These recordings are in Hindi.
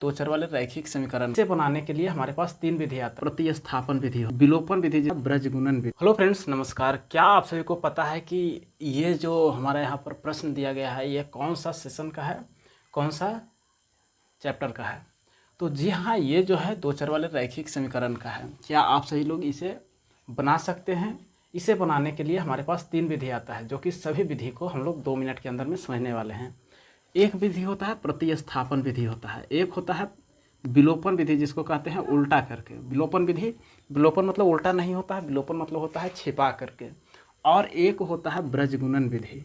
दो चर वाले रैखिक समीकरण से बनाने के लिए हमारे पास तीन विधि आती है। प्रतिस्थापन विधि, विलोपन विधि, ब्रजगुणन विधि। हेलो फ्रेंड्स, नमस्कार। क्या आप सभी को पता है कि ये जो हमारे यहाँ पर प्रश्न दिया गया है ये कौन सा सेशन का है, कौन सा चैप्टर का है? तो जी हाँ, ये जो है दो चर वाले रैखिक समीकरण का है। क्या आप सही लोग इसे बना सकते हैं? इसे बनाने के लिए हमारे पास तीन विधि आता है, जो कि सभी विधि को हम लोग 2 मिनट के अंदर में समझने वाले हैं। एक विधि होता है प्रतिस्थापन विधि होता है, एक होता है विलोपन विधि, जिसको कहते हैं उल्टा करके। विलोपन विधि, विलोपन मतलब उल्टा नहीं होता है, विलोपन मतलब होता है छिपा करके। और एक होता है ब्रजगुणन विधि,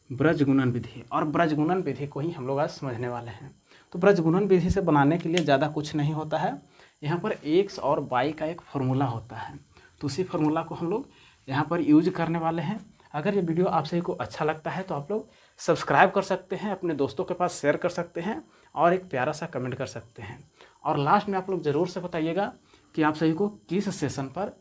ब्रजगुणन विधि। और ब्रजगुणन विधि को ही हम लोग आज समझने वाले हैं। तो ब्रजगुणन विधि से बनाने के लिए ज़्यादा कुछ नहीं होता है। यहाँ पर एक्स और वाई का एक फार्मूला होता है, तो उसी फार्मूला को हम लोग यहाँ पर यूज करने वाले हैं। अगर ये वीडियो आप सभी को अच्छा लगता है तो आप लोग सब्सक्राइब कर सकते हैं, अपने दोस्तों के पास शेयर कर सकते हैं और एक प्यारा सा कमेंट कर सकते हैं। और लास्ट में आप लोग ज़रूर से बताइएगा कि आप सभी को किस सेशन पर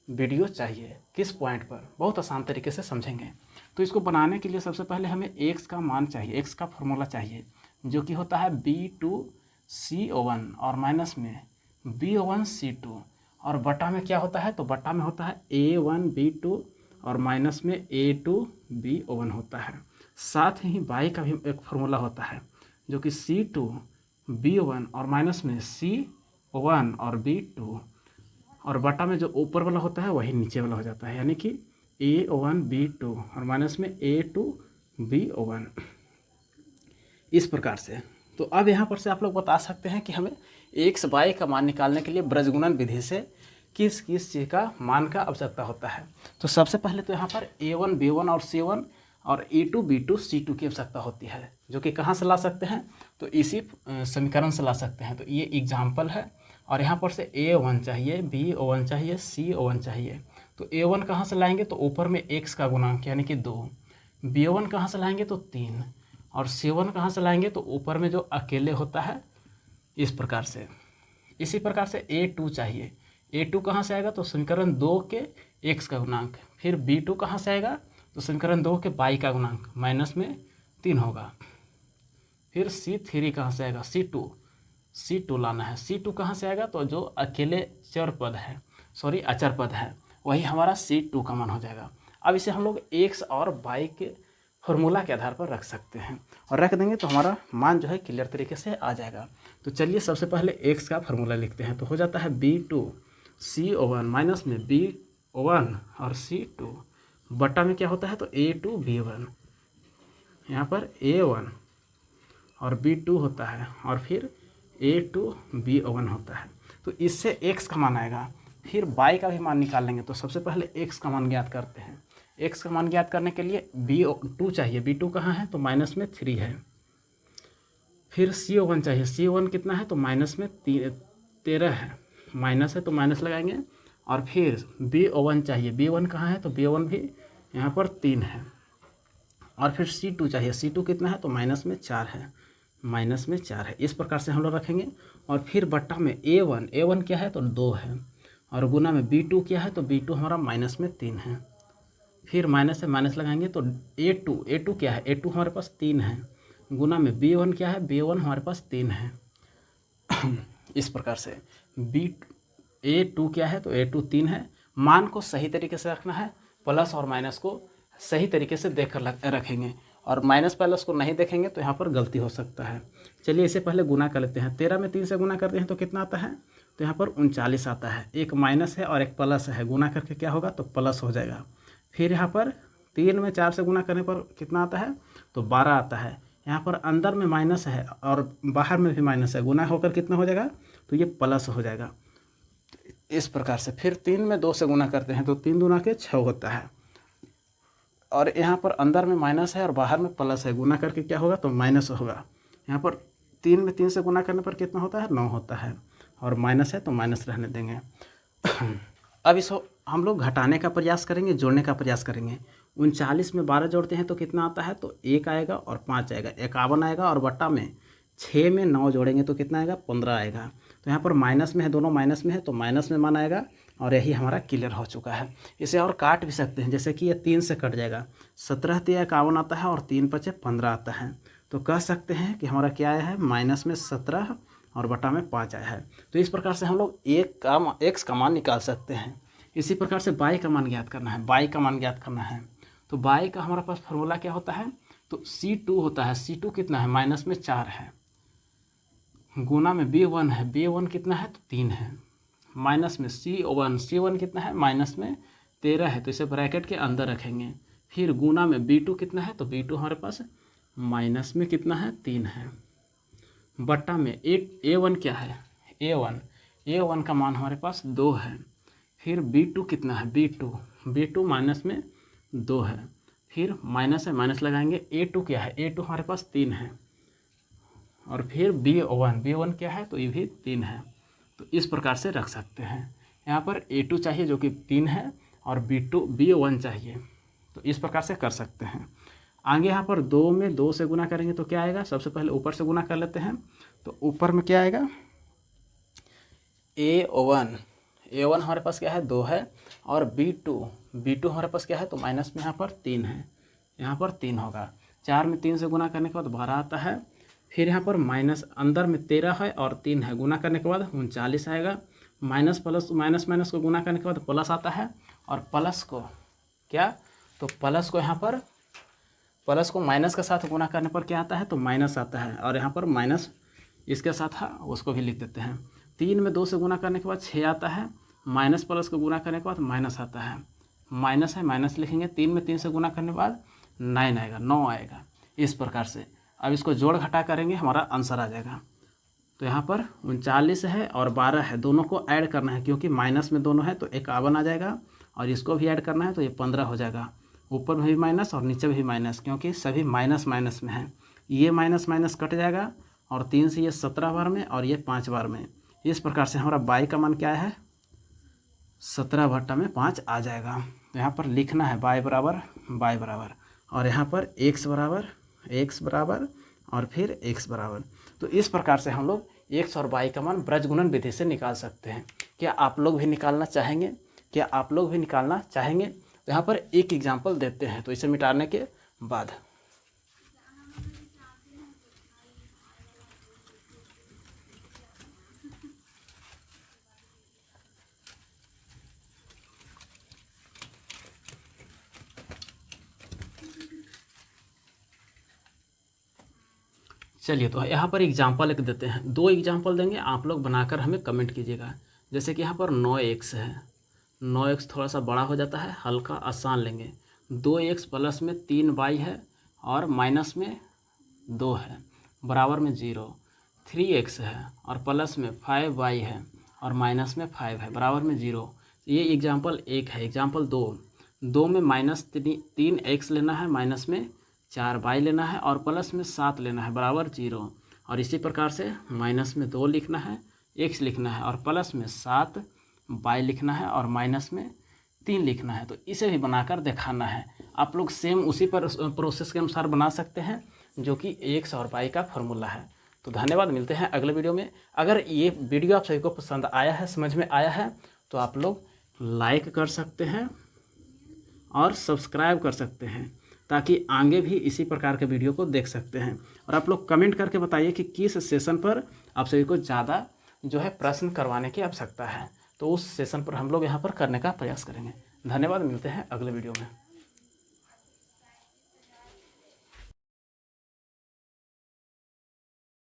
वीडियो चाहिए, किस पॉइंट पर। बहुत आसान तरीके से समझेंगे। तो इसको बनाने के लिए सबसे पहले हमें एक्स का मान चाहिए, एक्स का फॉर्मूला चाहिए, जो कि होता है B2CO1 और माइनस में B1C2 और बटा में क्या होता है, तो बटा में होता है A1B2 और माइनस में A2B1 होता है। साथ ही y का भी एक फार्मूला होता है, जो कि C2B1 और माइनस में C1 और B2 और बटा में जो ऊपर वाला होता है वही नीचे वाला हो जाता है, यानी कि A1B2 और माइनस में A2B1, इस प्रकार से। तो अब यहाँ पर से आप लोग बता सकते हैं कि हमें एक्स वाई का मान निकालने के लिए ब्रजगुणन विधि से किस किस चीज़ का मान का आवश्यकता होता है। तो सबसे पहले तो यहाँ पर A1B1 और C1 और A2B2 C2 की आवश्यकता होती है, जो कि कहाँ से ला सकते हैं, तो इसी समीकरण से ला सकते हैं। तो ये एग्जाम्पल है। और यहाँ पर से A1 चाहिए, B1 चाहिए, C1 चाहिए। तो A1 कहाँ से लाएंगे, तो ऊपर में x का गुणांक यानी कि 2। B1 कहाँ से लाएंगे, तो 3। और C1 कहाँ से लाएंगे, तो ऊपर में जो अकेले होता है, इस प्रकार से। इसी प्रकार से A2 चाहिए। A2 कहाँ से आएगा, तो समीकरण 2 के x का गुणांक। फिर B2 कहाँ से आएगा, तो समीकरण 2 के y का गुणांक माइनस में 3 होगा। फिर C3 कहाँ से आएगा, C2 लाना है। C2 कहाँ से आएगा, तो जो अकेले चर पद है, सॉरी अचर पद है, वही हमारा C2 का मान हो जाएगा। अब इसे हम लोग x और y के फॉर्मूला के आधार पर रख सकते हैं, और रख देंगे तो हमारा मान जो है क्लियर तरीके से आ जाएगा। तो चलिए सबसे पहले x का फार्मूला लिखते हैं। तो हो जाता है B2CO1 माइनस में B1 और C2 बटा में क्या होता है, तो A2B1, यहाँ पर A1 और B2 होता है और फिर A2B1 होता है। तो इससे x का मान आएगा। फिर y का भी मान निकाल लेंगे। तो सबसे पहले x का मान ज्ञात करते हैं। x का मान ज्ञात करने के लिए B2 चाहिए। B2 कहाँ है, तो माइनस में 3 है। फिर C1 चाहिए। C1 कितना है, तो माइनस में 13 है। माइनस है तो माइनस लगाएंगे। और फिर B1 चाहिए। B1 कहाँ है, तो B1 भी यहाँ पर 3 है। और फिर C2 चाहिए। C2 कितना है, तो माइनस में 4 है। माइनस में 4 है। इस प्रकार से हम लोग रखेंगे। और फिर बट्टा में A1 क्या है, तो 2 है। और गुना में B2 क्या है, तो B2 हमारा माइनस में 3 है। फिर माइनस से माइनस लगाएंगे तो A2 क्या है, A2 हमारे पास 3 है। गुना में B1 क्या है, B1 हमारे पास 3 है। इस प्रकार से A2 क्या है, तो A2 3 है। मान को सही तरीके से रखना है, प्लस और माइनस को सही तरीके से देख कर रखेंगे, और माइनस प्लस को नहीं देखेंगे तो यहाँ पर गलती हो सकता है। चलिए इसे पहले गुना कर लेते हैं। 13 में 3 से गुना करते हैं तो कितना आता है, तो यहाँ पर 39 आता है। एक माइनस है और एक प्लस है, गुना करके क्या होगा, तो प्लस हो जाएगा। फिर यहाँ पर 3 में 4 से गुना करने पर कितना आता है, तो 12 आता है। यहाँ पर अंदर में माइनस है और बाहर में भी माइनस है, गुना होकर कितना हो जाएगा, तो ये प्लस हो जाएगा। इस प्रकार से फिर 3 में 2 से गुना करते हैं तो 3 दूना के 6 होता है। और यहाँ पर अंदर में माइनस है और बाहर में प्लस है, गुना करके क्या होगा, तो माइनस होगा। यहाँ पर 3 में 3 से गुना करने पर कितना होता है, 9 होता है। और माइनस है तो माइनस रहने देंगे। अब इसको हम लोग घटाने का प्रयास करेंगे, जोड़ने का प्रयास करेंगे। 39 में 12 जोड़ते हैं तो कितना आता है, तो 1 आएगा और 5 आएगा, 51 आएगा। और बट्टा में 6 में 9 जोड़ेंगे तो कितना आएगा, 15 आएगा। तो यहाँ पर माइनस में है, दोनों माइनस में है, तो माइनस में मान आएगा। और यही हमारा क्लियर हो चुका है। इसे और काट भी सकते हैं, जैसे कि ये 3 से कट जाएगा। 17 × 51 आता है और 3 × 5 = 15 आता है। तो कह सकते हैं कि हमारा क्या आया है, माइनस में 17 और बटा में 5 आया है। तो इस प्रकार से हम लोग एक्स का मान निकाल सकते हैं। इसी प्रकार से y का मान ज्ञात करना है, y का मान ज्ञात करना है। तो y का हमारे पास फॉर्मूला क्या होता है, तो C2 होता है। C2 कितना है, माइनस में 4 है, गुना में B1 है, B1 कितना है तो 3 है, माइनस में C1 कितना है, माइनस में 13 है, तो इसे ब्रैकेट के अंदर रखेंगे। फिर गुना में B2 कितना है, तो B2 हमारे पास माइनस में कितना है 3 है, बट्टा में A1 क्या है, A1 का मान हमारे पास 2 है। फिर B2 कितना है, B2 माइनस में 2 है, फिर माइनस है, माइनस लगाएंगे। A2 क्या है, A2 हमारे पास 3 है, और फिर B1 क्या है, तो ये भी 3 है। तो इस प्रकार से रख सकते हैं। यहाँ पर A2 चाहिए जो कि 3 है, और B1 चाहिए, तो इस प्रकार से कर सकते हैं। आगे यहाँ पर 2 में 2 से गुना करेंगे तो क्या आएगा, सबसे पहले ऊपर से गुना कर लेते हैं। तो ऊपर में क्या आएगा, A1 हमारे पास क्या है 2 है, और B2 हमारे पास क्या है, तो माइनस में यहाँ पर 3 है, यहाँ पर 3 होगा। 4 में 3 से गुना करने के बाद 12 आता है। फिर यहाँ पर माइनस, अंदर में 13 है और 3 है, गुना करने के बाद 39 आएगा। माइनस प्लस, माइनस को गुना करने के बाद प्लस आता है, और प्लस को क्या, तो प्लस को यहाँ पर प्लस को माइनस के साथ गुना करने पर क्या आता है, तो माइनस आता है, और यहाँ पर माइनस इसके साथ है, उसको भी लिख देते हैं। 3 में 2 से गुना करने के बाद 6 आता है, माइनस प्लस को गुना करने के बाद माइनस आता है, माइनस है, माइनस लिखेंगे। 3 में 3 से गुना करने के बाद 9 आएगा, 9 आएगा। इस प्रकार से अब इसको जोड़ घटा करेंगे, हमारा आंसर आ जाएगा। तो यहाँ पर 39 है और 12 है, दोनों को ऐड करना है, क्योंकि माइनस में दोनों है तो 51 आ जाएगा, और इसको भी ऐड करना है तो ये 15 हो जाएगा। ऊपर में भी माइनस और नीचे में भी माइनस, क्योंकि सभी माइनस माइनस में है। ये माइनस माइनस कट जाएगा, और 3 से ये 17 बार में, और ये 5 बार में। इस प्रकार से हमारा y का मान क्या है, 17 बट्टा में 5 आ जाएगा। तो यहाँ पर लिखना है y बराबर, और यहाँ पर x बराबर और फिर x बराबर। तो इस प्रकार से हम लोग x और y का मान ब्रजगुणन विधि से निकाल सकते हैं। क्या आप लोग भी निकालना चाहेंगे? तो यहाँ पर एक एग्जाम्पल देते हैं, तो इसे मिटाने के बाद चलिए, तो यहाँ पर एग्जाम्पल एक देते हैं। 2 एग्जाम्पल देंगे, आप लोग बनाकर हमें कमेंट कीजिएगा। जैसे कि यहाँ पर 9x है, 9x थोड़ा सा बड़ा हो जाता है, हल्का आसान लेंगे। 2x प्लस में 3y है, और माइनस में 2 है, बराबर में 0। 3x है और प्लस में 5y है, और माइनस में 5 है, बराबर में 0। ये एग्जाम्पल 1 है। एग्जाम्पल 2 में माइनस 3x लेना है, माइनस में 4y लेना है, और प्लस में 7 लेना है, बराबर 0। और इसी प्रकार से माइनस में 2 लिखना है, x लिखना है, और प्लस में 7y लिखना है, और माइनस में 3 लिखना है। तो इसे भी बनाकर दिखाना है। आप लोग सेम उसी पर प्रोसेस के अनुसार बना सकते हैं, जो कि x और y का फॉर्मूला है। तो धन्यवाद, मिलते हैं अगले वीडियो में। अगर ये वीडियो आप सभी को पसंद आया है, समझ में आया है, तो आप लोग लाइक कर सकते हैं और सब्सक्राइब कर सकते हैं, ताकि आगे भी इसी प्रकार के वीडियो को देख सकते हैं। और आप लोग कमेंट करके बताइए कि किस सेशन पर आप सभी को ज़्यादा जो है प्रश्न करवाने की आवश्यकता है, तो उस सेशन पर हम लोग यहाँ पर करने का प्रयास करेंगे। धन्यवाद, मिलते हैं अगले वीडियो में।